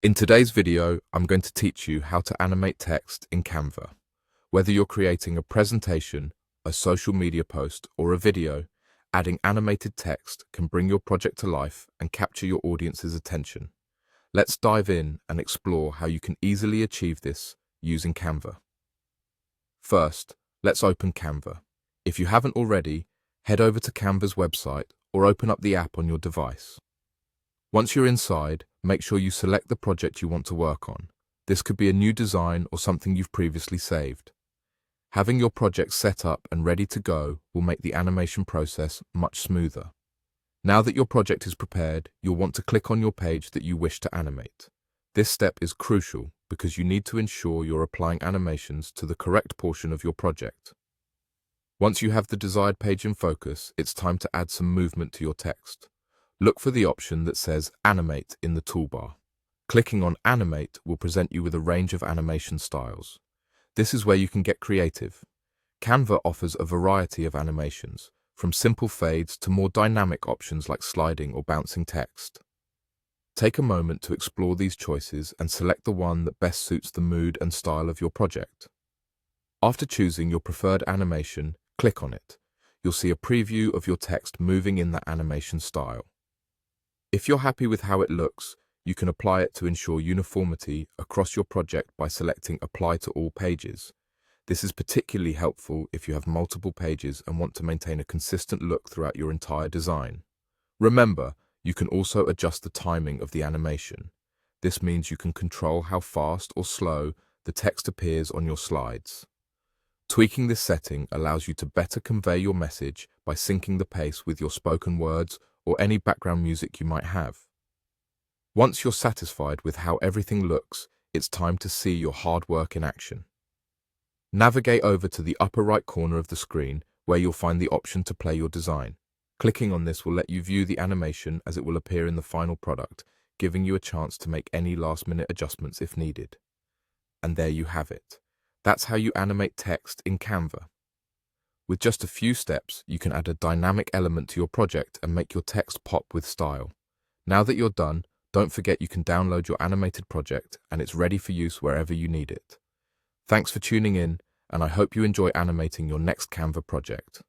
In today's video, I'm going to teach you how to animate text in Canva. Whether you're creating a presentation, a social media post, or a video, adding animated text can bring your project to life and capture your audience's attention. Let's dive in and explore how you can easily achieve this using Canva. First, let's open Canva. If you haven't already, head over to Canva's website or open up the app on your device. Once you're inside, make sure you select the project you want to work on. This could be a new design or something you've previously saved. Having your project set up and ready to go will make the animation process much smoother. Now that your project is prepared, you'll want to click on your page that you wish to animate. This step is crucial because you need to ensure you're applying animations to the correct portion of your project. Once you have the desired page in focus, it's time to add some movement to your text. Look for the option that says Animate in the toolbar. Clicking on Animate will present you with a range of animation styles. This is where you can get creative. Canva offers a variety of animations, from simple fades to more dynamic options like sliding or bouncing text. Take a moment to explore these choices and select the one that best suits the mood and style of your project. After choosing your preferred animation, click on it. You'll see a preview of your text moving in that animation style. If you're happy with how it looks, you can apply it to ensure uniformity across your project by selecting Apply to all pages. This is particularly helpful if you have multiple pages and want to maintain a consistent look throughout your entire design. Remember, you can also adjust the timing of the animation. This means you can control how fast or slow the text appears on your slides. Tweaking this setting allows you to better convey your message by syncing the pace with your spoken words or any background music you might have. Once you're satisfied with how everything looks, it's time to see your hard work in action. Navigate over to the upper right corner of the screen where you'll find the option to play your design. Clicking on this will let you view the animation as it will appear in the final product, giving you a chance to make any last-minute adjustments if needed. And there you have it. That's how you animate text in Canva. With just a few steps, you can add a dynamic element to your project and make your text pop with style. Now that you're done, don't forget you can download your animated project and it's ready for use wherever you need it. Thanks for tuning in, and I hope you enjoy animating your next Canva project.